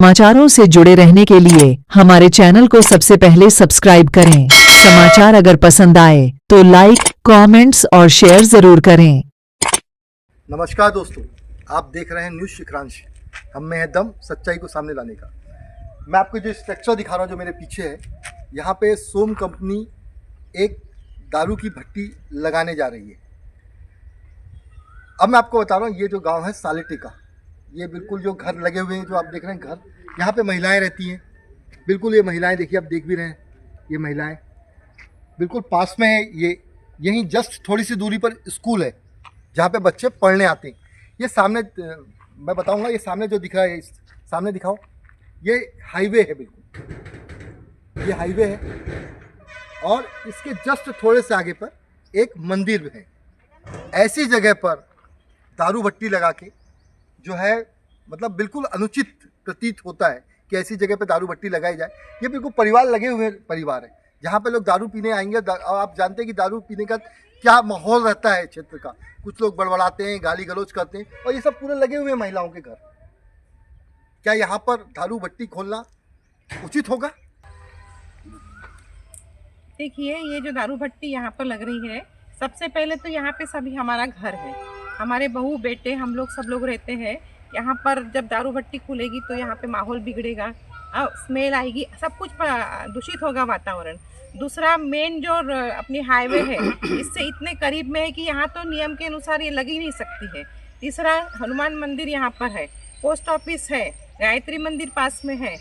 समाचारों से जुड़े रहने के लिए हमारे चैनल को सबसे पहले सब्सक्राइब करें। समाचार अगर पसंद आए तो लाइक, कमेंट्स और शेयर जरूर करें। नमस्कार दोस्तों, आप देख रहे हैं न्यूज़ शिखरांश। हम में है दम सच्चाई को सामने लाने का। मैं आपको जो स्ट्रक्चर दिखा रहा हूँ जो मेरे पीछे है, यहाँ पे सोम कंपनी एक दारू की भट्टी लगाने जा रही है। अब मैं आपको बता रहा हूँ, ये जो गांव है सालेटिका, ये बिल्कुल जो घर लगे हुए हैं जो आप देख रहे हैं घर, यहाँ पे महिलाएं रहती हैं। बिल्कुल ये महिलाएं देखिए, आप देख भी रहे हैं, ये महिलाएं बिल्कुल पास में है। ये यहीं जस्ट थोड़ी सी दूरी पर स्कूल है जहाँ पे बच्चे पढ़ने आते हैं। ये सामने मैं बताऊंगा, ये सामने जो दिख रहा है, सामने दिखाओ, ये हाईवे है, बिल्कुल ये हाईवे है और इसके जस्ट थोड़े से आगे पर एक मंदिर है। ऐसी जगह पर दारू भट्टी लगा के जो है, मतलब बिल्कुल अनुचित प्रतीत होता है कि ऐसी जगह पे दारू भट्टी लगाई जाए। ये बिल्कुल परिवार लगे हुए परिवार है जहाँ पे लोग दारू पीने आएंगे। और आप जानते हैं कि दारू पीने का क्या माहौल रहता है क्षेत्र का। कुछ लोग बड़बड़ाते हैं, गाली गलौज करते हैं, और ये सब पूरे लगे हुए हैं महिलाओं के घर। क्या यहाँ पर दारू भट्टी खोलना उचित होगा? देखिए, ये जो दारू भट्टी यहाँ पर लग रही है, सबसे पहले तो यहाँ पे सभी हमारा घर है, हमारे बहू बेटे हम लोग सब लोग रहते हैं यहाँ पर। जब दारू भट्टी खुलेगी तो यहाँ पे माहौल बिगड़ेगा, स्मेल आएगी, सब कुछ दूषित होगा वातावरण। दूसरा, मेन जो अपनी हाईवे है, इससे इतने करीब में है कि यहाँ तो नियम के अनुसार ये लग ही नहीं सकती है। तीसरा, हनुमान मंदिर यहाँ पर है, पोस्ट ऑफिस है, गायत्री मंदिर पास में है,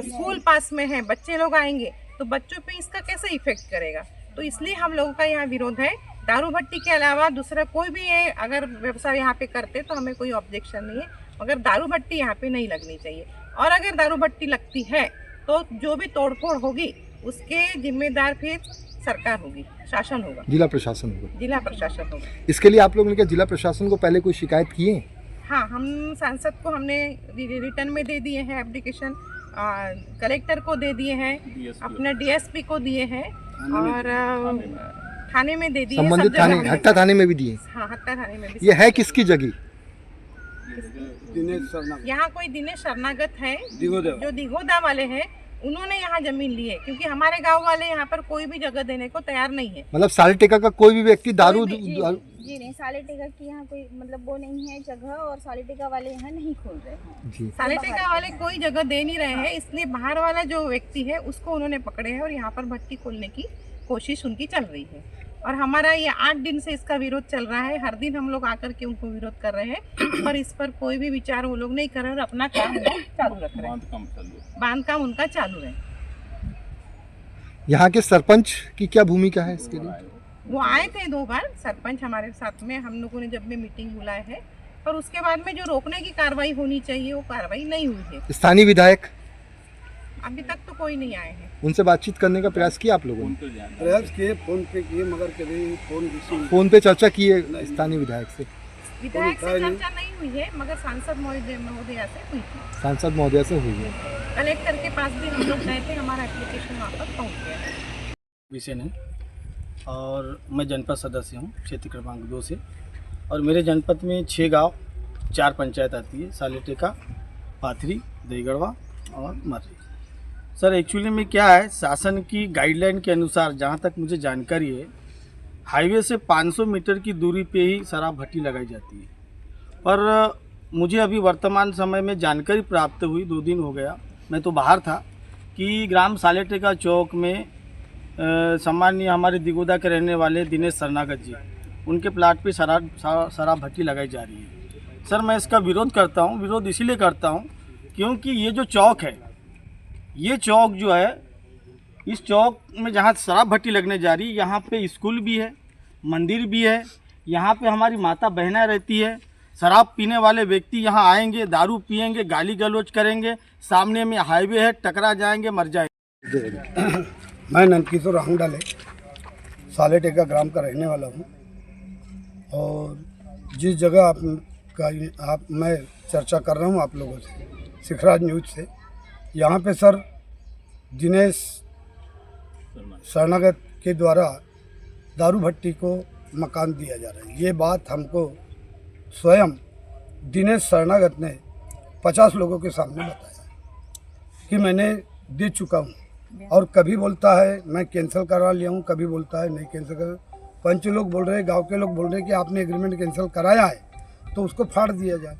स्कूल पास में है, बच्चे लोग आएंगे तो बच्चों पे इसका कैसे इफेक्ट करेगा। तो इसलिए हम लोगों का यहाँ विरोध है। दारू भट्टी के अलावा दूसरा कोई भी ये अगर व्यवसाय यहाँ पे करते तो हमें कोई ऑब्जेक्शन नहीं है, मगर दारू भट्टी यहाँ पे नहीं लगनी चाहिए। और अगर दारू भट्टी लगती है तो जो भी तोड़फोड़ होगी उसके जिम्मेदार फिर सरकार होगी, शासन होगा, जिला प्रशासन होगा। जिला प्रशासन होगा। इसके लिए आप लोगों ने क्या जिला प्रशासन को पहले कोई शिकायत की है? हाँ, हम सांसद को हमने रिटर्न में दे दिए हैं एप्लीकेशन, कलेक्टर को दे दिए हैं, अपने डीएसपी को दिए हैं और थाने में दे दिए, संबंधित थाने, हट्टा थाने में भी दिए। हाँ, हट्टा थाने में भी। ये है किसकी जगह? यहाँ कोई दिनेश शरणागत है जो दिघोदा वाले हैं, उन्होंने यहाँ जमीन ली है, क्योंकि हमारे गांव वाले यहाँ पर कोई भी जगह देने को तैयार नहीं है। मतलब सालेटिका का कोई भी व्यक्ति दारू जी नहीं, सालेटिका की यहाँ कोई मतलब वो नहीं है जगह, और सालेटिका वाले यहाँ नहीं खोल रहे हैं। सालेटिका वाले कोई जगह दे नहीं रहे हैं, इसलिए बाहर वाला जो व्यक्ति है उसको उन्होंने पकड़े हैं और यहाँ पर भट्टी खोलने की कोशिश उनकी चल रही है। और हमारा ये 8 दिन से इसका विरोध चल रहा है। हर दिन हम लोग आकर के उनको विरोध कर रहे हैं, पर इस पर कोई भी विचार वो लोग नहीं कर रहे और अपना काम चालू रख रहे हैं। बांधकाम उनका चालू है। यहाँ के सरपंच की क्या भूमिका है इसके लिए? वो आए थे 2 बार सरपंच हमारे साथ में, हम लोगों ने जब में मीटिंग बुलाए है, पर उसके बाद में जो रोकने की कार्रवाई होनी चाहिए वो कार्रवाई नहीं हुई है। स्थानीय विधायक अभी तक तो कोई नहीं आए हैं। उनसे बातचीत करने का प्रयास किया आप लोगों ने? प्रयास किए, फोन पे किए, मगर कभी फोन पे चर्चा की है स्थानीय विधायक से? विधायक से चर्चा नहीं हुई है, मगर सांसद महोदया से हुई थी। सांसद महोदया से हुई है। कलेक्टर के पास भी हम लोग गए थे, हमारा एप्लीकेशन वहाँ पर पहुँच गया। विषय है और मैं जनपद सदस्य हूँ क्षेत्र क्रमांक 2 से, और मेरे जनपद में 6 गांव 4 पंचायत आती है, सालेटिका, पाथरी, दहीगढ़वा और मर्री। सर एक्चुअली में क्या है, शासन की गाइडलाइन के अनुसार जहाँ तक मुझे जानकारी है, हाईवे से 500 मीटर की दूरी पे ही शराब भट्टी लगाई जाती है। पर मुझे अभी वर्तमान समय में जानकारी प्राप्त हुई, 2 दिन हो गया, मैं तो बाहर था, कि ग्राम सालेटिका चौक में सामान्य हमारे दिगोदा के रहने वाले दिनेश शरणागत जी, उनके प्लाट पे शराब भट्टी लगाई जा रही है। सर मैं इसका विरोध करता हूँ। विरोध इसीलिए करता हूँ क्योंकि ये जो चौक है, ये चौक जो है, इस चौक में जहाँ शराब भट्टी लगने जा रही है, यहाँ पे स्कूल भी है, मंदिर भी है, यहाँ पे हमारी माता बहनें रहती है। शराब पीने वाले व्यक्ति यहाँ आएंगे, दारू पिएंगे, गाली गलौज करेंगे, सामने में हाईवे है, टकरा जाएंगे, मर जाएंगे। मैं नंदकिशोर राहुंडाले सालेटिका ग्राम का रहने वाला हूँ, और जिस जगह मैं चर्चा कर रहा हूँ आप लोगों से, शिखराज न्यूज से, यहाँ पे सर दिनेश शरणागत के द्वारा दारू भट्टी को मकान दिया जा रहा है। ये बात हमको स्वयं दिनेश शरणागत ने 50 लोगों के सामने बताया। कि मैंने दे चुका हूँ, और कभी बोलता है मैं कैंसिल करा लिया हूँ, कभी बोलता है नहीं कैंसिल कर। पंच लोग बोल रहे हैं, गांव के लोग बोल रहे हैं कि आपने एग्रीमेंट कैंसिल कराया है तो उसको फाड़ दिया जाए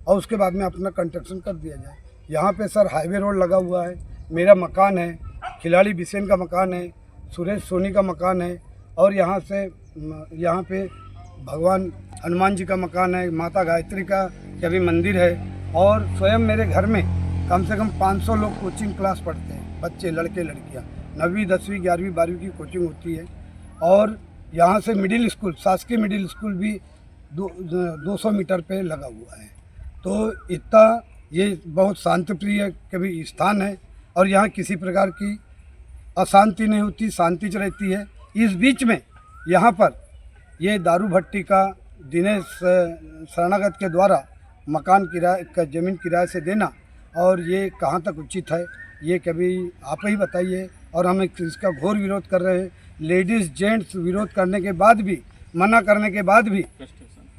और उसके बाद में अपना कंस्ट्रक्शन कर दिया जाए। यहाँ पे सर हाईवे रोड लगा हुआ है, मेरा मकान है, खिलाड़ी बिसेन का मकान है, सुरेश सोनी का मकान है, और यहाँ पे भगवान हनुमान जी का मकान है, माता गायत्री का कभी मंदिर है, और स्वयं मेरे घर में कम से कम 500 लोग कोचिंग क्लास पढ़ते हैं, बच्चे लड़के लड़कियाँ, 9वीं 10वीं 11वीं 12वीं की कोचिंग होती है। और यहाँ से मिडिल स्कूल, शासकीय मिडिल स्कूल भी 200 मीटर पे लगा हुआ है। तो इतना ये बहुत शांतिप्रिय कभी स्थान है, और यहाँ किसी प्रकार की अशांति नहीं होती, शांति च रहती है। इस बीच में यहाँ पर ये दारू भट्टी का दिनेश शरणागत के द्वारा मकान किराए का ज़मीन किराए से देना, और ये कहाँ तक उचित है ये कभी आप ही बताइए। और हम इसका घोर विरोध कर रहे हैं। लेडीज़ जेंट्स विरोध करने के बाद भी, मना करने के बाद भी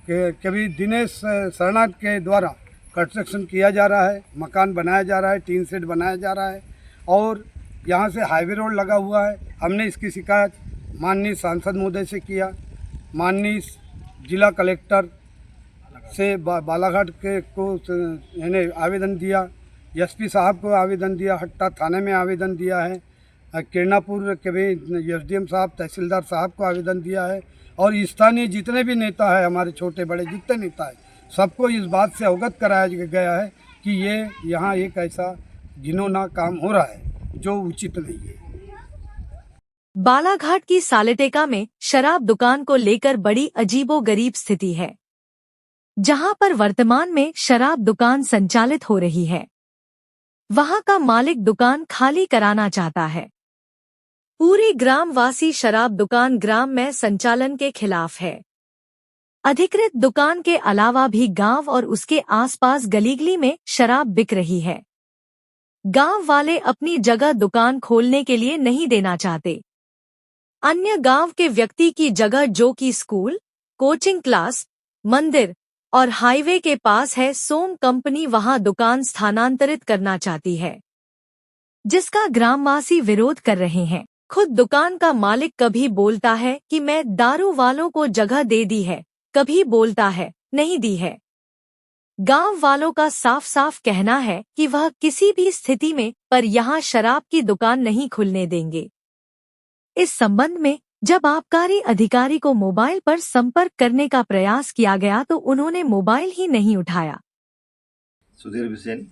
कभी दिनेश शरणागत के द्वारा कंस्ट्रक्शन किया जा रहा है, मकान बनाया जा रहा है, टीन शेड बनाया जा रहा है, और यहाँ से हाईवे रोड लगा हुआ है। हमने इसकी शिकायत माननीय सांसद महोदय से किया, माननीय जिला कलेक्टर से बालाघाट के को यानी आवेदन दिया, एसपी साहब को आवेदन दिया, हट्टा थाने में आवेदन दिया है, किरणापुर के भी एसडीएम साहब, तहसीलदार साहब को आवेदन दिया है, और स्थानीय जितने भी नेता है, हमारे छोटे बड़े जितने नेता है, सबको इस बात से अवगत कराया गया है कि ये यहाँ एक ऐसा घिनौना काम हो रहा है जो उचित नहीं है। बालाघाट की सालेटेका में शराब दुकान को लेकर बड़ी अजीबोगरीब स्थिति है, जहां पर वर्तमान में शराब दुकान संचालित हो रही है। वहां का मालिक दुकान खाली कराना चाहता है। पूरी ग्रामवासी शराब दुकान ग्राम में संचालन के खिलाफ है। अधिकृत दुकान के अलावा भी गांव और उसके आसपास गली-गली में शराब बिक रही है। गांव वाले अपनी जगह दुकान खोलने के लिए नहीं देना चाहते। अन्य गांव के व्यक्ति की जगह जो कि स्कूल, कोचिंग क्लास, मंदिर और हाईवे के पास है, सोम कंपनी वहां दुकान स्थानांतरित करना चाहती है, जिसका ग्रामवासी विरोध कर रहे हैं। खुद दुकान का मालिक कभी बोलता है कि मैं दारू वालों को जगह दे दी है, कभी बोलता है नहीं दी है। गांव वालों का साफ साफ कहना है कि वह किसी भी स्थिति में पर यहां शराब की दुकान नहीं खुलने देंगे। इस संबंध में जब आबकारी अधिकारी को मोबाइल पर संपर्क करने का प्रयास किया गया तो उन्होंने मोबाइल ही नहीं उठाया। सुधीर बिसेन,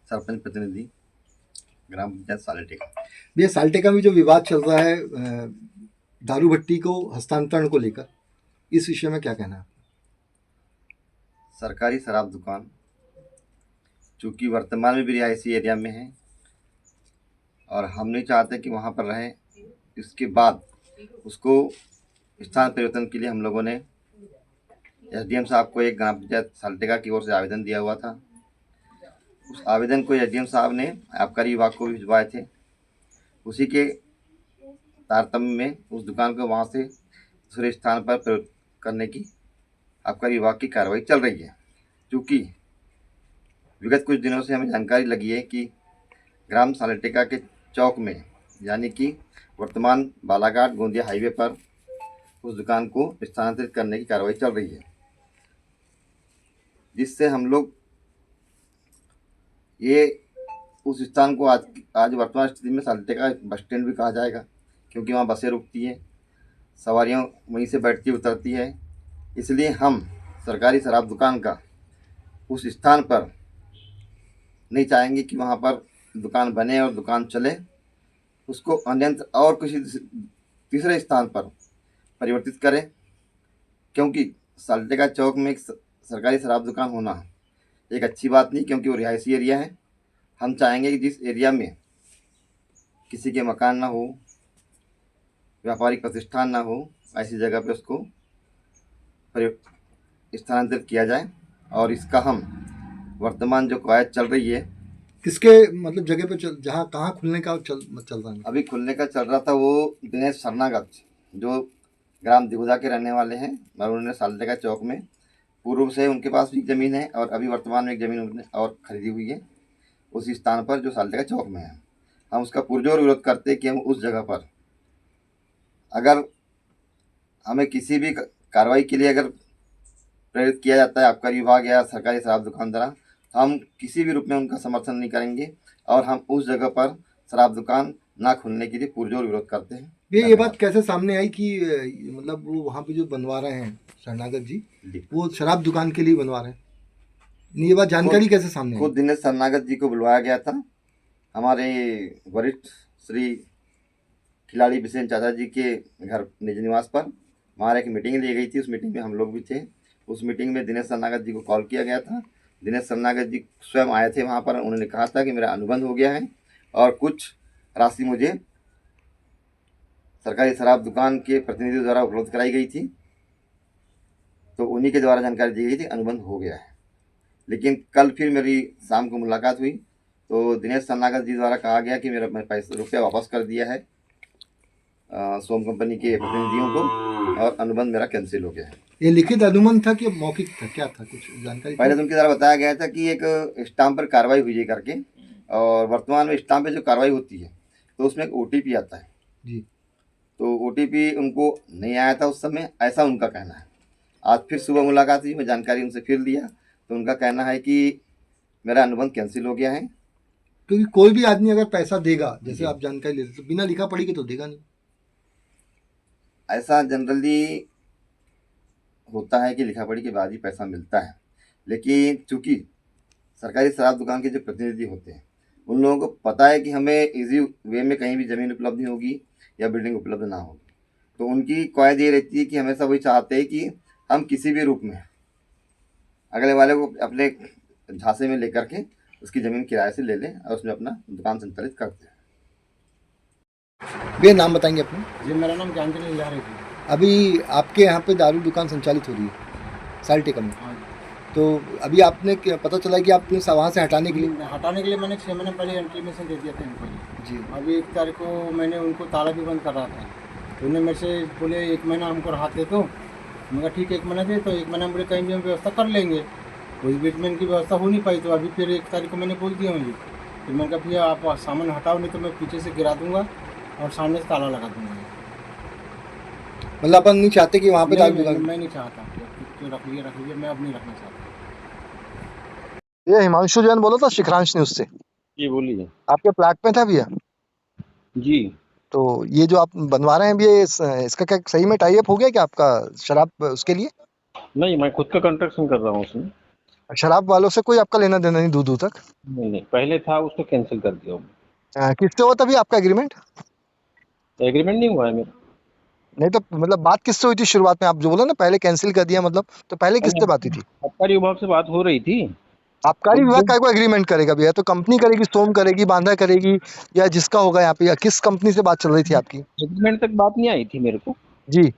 सरपंच प्रतिनिधि, ग्राम पंचायत सालेटेका। भैया साल्टेका में जो विवाद चल रहा है दारू भट्टी को हस्तांतरण को लेकर, इस विषय में क्या कहना है? सरकारी शराब दुकान चूँकि वर्तमान में भी रिहायशी एरिया में है और हम नहीं चाहते कि वहाँ पर रहे, इसके बाद उसको स्थान परिवर्तन के लिए हम लोगों ने एसडीएम साहब को एक ग्राम पंचायत साल्टेका की ओर से आवेदन दिया हुआ था। उस आवेदन को एसडीएम साहब ने आबकारी विभाग को भी भिजवाए थे। उसी के तारतम्य में उस दुकान को वहाँ से दूसरे स्थान पर प्रयोग करने की आबकारी विभाग की कार्रवाई चल रही है। क्योंकि विगत कुछ दिनों से हमें जानकारी लगी है कि ग्राम सालेटेका के चौक में, यानी कि वर्तमान बालाघाट गोंदिया हाईवे पर, उस दुकान को स्थानांतरित करने की कार्रवाई चल रही है, जिससे हम लोग ये उस स्थान को आज वर्तमान स्थिति में सालेटेका बस स्टैंड भी कहा जाएगा, क्योंकि वहाँ बसें रुकती हैं, सवारियाँ वहीं से बैठती उतरती है। इसलिए हम सरकारी शराब दुकान का उस स्थान पर नहीं चाहेंगे कि वहाँ पर दुकान बने और दुकान चले। उसको अन्यत्र और किसी तीसरे स्थान पर परिवर्तित करें, क्योंकि सालेटेका चौक में एक सरकारी शराब दुकान होना एक अच्छी बात नहीं, क्योंकि वो रिहायशी एरिया है। हम चाहेंगे कि जिस एरिया में किसी के मकान ना हो, व्यापारिक प्रतिष्ठान ना हो, ऐसी जगह पे उसको स्थानांतरित किया जाए। और इसका हम वर्तमान जो कवायद चल रही है, किसके मतलब जगह पे जहाँ कहाँ खुलने का चल रहा है? अभी खुलने का चल रहा था वो दिनेश शरणागत, जो ग्राम दिगुदा के रहने वाले हैं, और उन्होंने सालेटेका चौक में पूर्व से उनके पास भी ज़मीन है और अभी वर्तमान में एक ज़मीन उन्होंने और ख़रीदी हुई है। उस स्थान पर जो साल्टे का चौक में है। हम उसका पुरजोर विरोध करते हैं कि हम उस जगह पर अगर हमें किसी भी कार्रवाई के लिए अगर प्रेरित किया जाता है आबकारी विभाग या सरकारी शराब दुकान द्वारा, तो हम किसी भी रूप में उनका समर्थन नहीं करेंगे और हम उस जगह पर शराब दुकान ना खुलने के लिए पुरजोर विरोध करते हैं। ये बात कैसे सामने आई कि मतलब वो वहाँ पे जो बनवा रहे हैं शरणागत जी, वो शराब दुकान के लिए बनवा रहे हैं, ये बात जानकारी कैसे सामने आई? खुद दिनेश शरणागत जी को बुलवाया गया था हमारे वरिष्ठ श्री खिलाड़ी बिसेन चाचा जी के घर निज निवास पर। वहाँ एक मीटिंग ली गई थी, उस मीटिंग में हम लोग भी थे। उस मीटिंग में दिनेश शरणागत जी को कॉल किया गया था। दिनेश शरणागत जी स्वयं आए थे वहाँ पर। उन्होंने कहा था कि मेरा अनुबंध हो गया है और कुछ राशि मुझे सरकारी शराब दुकान के प्रतिनिधियों द्वारा उपलब्ध कराई गई थी, तो उन्हीं के द्वारा जानकारी दी गई थी अनुबंध हो गया है। लेकिन कल फिर मेरी शाम को मुलाकात हुई तो दिनेश शरणागत जी द्वारा कहा गया कि मेरा पैसा रुपया वापस कर दिया है सोम कंपनी के प्रतिनिधियों को और अनुबंध मेरा कैंसिल हो गया है। ये लिखित अनुबंध था कि मौखिक था, क्या था, कुछ जानकारी? पहले तो उनके द्वारा बताया गया था कि एक स्टाम्प पर कार्रवाई हुई है करके, और वर्तमान में स्टाम्प पे जो कार्रवाई होती है तो उसमें एक OTP आता है जी, तो OTP उनको नहीं आया था उस समय, ऐसा उनका कहना है। आज फिर सुबह मुलाकात हुई, मैं जानकारी उनसे फिर लिया तो उनका कहना है कि मेरा अनुबंध कैंसिल हो गया है। क्योंकि कोई भी आदमी अगर पैसा देगा, जैसे आप जानकारी लेते तो बिना लिखा पढ़ी के तो देगा नहीं। ऐसा जनरली होता है कि लिखा पढ़ी के बाद ही पैसा मिलता है, लेकिन चूंकि सरकारी शराब दुकान के जो प्रतिनिधि होते हैं उन लोगों को पता है कि हमें इजी वे में कहीं भी ज़मीन उपलब्ध नहीं होगी या बिल्डिंग उपलब्ध ना होगी, तो उनकी कवायद ये रहती है कि हमेशा वही चाहते हैं कि हम किसी भी रूप में अगले वाले को अपने झांसे में लेकर के उसकी ज़मीन किराए से ले लें और उसमें अपना दुकान संचालित करते हैं। ये नाम बताएंगे अपने? जी, मेरा नाम ज्ञानचंद लहरी जी। अभी आपके यहाँ पे दारू दुकान संचालित हो रही है साल्टेका में, हाँ तो अभी आपने पता चला कि आपने वहाँ से हटाने के लिए? मैंने 6 महीने पहले इंटीमेशन दे दिया था इनको जी, अभी 1 तारीख को मैंने उनको ताला भी बंद कर रहा था, तो उन्होंने मेरे से बोले 1 महीना हमको राहत दे दो। मैं कहा ठीक है 1 महीना दे, तो 1 महीना बोले कहीं भी हम व्यवस्था कर लेंगे। उस बीच में इनकी व्यवस्था हो नहीं पाई, तो अभी फिर 1 तारीख को मैंने बोल दिया मुझे, फिर मैंने कहा भैया आप सामान हटाओ नहीं तो मैं पीछे से गिरा दूँगा और सामने से ताला लगा दूँगा। मतलब अपन नहीं चाहते कि वहाँ पे दारू दुकान? मैं नहीं चाहता, रख लिया, मैं अब नहीं रखना चाहता। ये हिमांशु जैन बोला था शिखरांश न्यूज से। जी बोलिए। आपके प्लाट में था भैया? जी। तो ये जो आप बनवा रहे हैं भैया, इसका क्या सही में टाई अप हो गया क्या आपका शराब उसके लिए? नहीं, मैं खुद का कंस्ट्रक्शन कर रहा हूँ उसमें। शराब वालों से कोई आपका लेना देना नहीं दूर दूर तक? नहीं, पहले था उसको कैंसिल कर दिया हूँ। किससे हुआ था भैया आपका एग्रीमेंट? एग्रीमेंट नहीं हुआ है मेरा। नहीं तो मतलब बात किससे हुई थी शुरुआत में? आप जो बोला ना पहले कैंसिल कर दिया, मतलब तो पहले किससे बात हुई थी? आबकारी विभाग से बात हो रही थी। आबकारी विभाग का कोई एग्रीमेंट करेगा भैया? तो कंपनी करेगी, सोम करेगी, बांधा करेगी, या जिसका होगा यहाँ पे, या किस कंपनी से बात चल रही थी आपकी? एग्रीमेंट तक बात नहीं आई थी मेरे को। जी,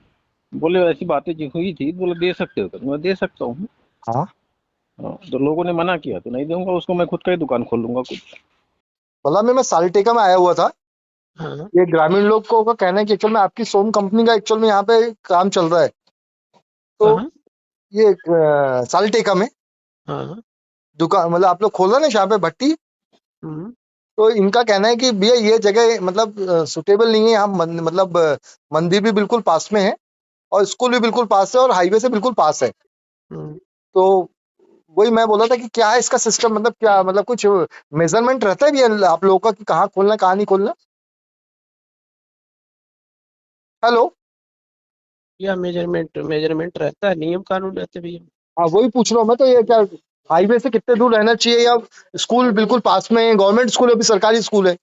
बोले ऐसी बातें जो हुई थी, बोले दे सकते हो, तो मैं दे सकता हूँ। हाँ, तो लोगों ने मना किया तो नहीं दूंगा उसको, मैं खुद का ही दुकान खोल लूंगा कुछ। मतलब मैं साल्टेका में आया हुआ था। ये ग्रामीण लोग को का कहना है कि एक्चुअल में आपकी सोम कंपनी का एक्चुअल में यहाँ पे काम चल रहा है, तो ये साल्टेका में दुकान मतलब आप लोग खोल रहे हैं ना यहाँ पे भट्टी, तो इनका कहना है कि भैया ये जगह मतलब सुटेबल नहीं है यहाँ, मतलब मंदिर भी बिल्कुल पास में है और स्कूल भी बिल्कुल पास है और हाईवे से बिल्कुल पास है। तो वही मैं बोला था कि क्या है इसका सिस्टम, मतलब क्या, मतलब कुछ मेजरमेंट रहता है भैया आप लोगों का कि कहाँ खोलना कहाँ नहीं खोलना? हेलो, या मेजरमेंट रहता है, नियम कानून रहते भैया। हाँ वही पूछ रहा हूँ मैं, तो ये क्या हाईवे से कितने दूर रहना चाहिए, या स्कूल बिल्कुल पास में है, गवर्नमेंट स्कूल है अभी सरकारी स्कूल है?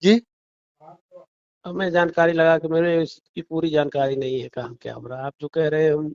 जी, अब मैं जानकारी लगा के, मेरे इसकी पूरी जानकारी नहीं है कहाँ क्या हो रहा है। आप जो कह रहे हैं हम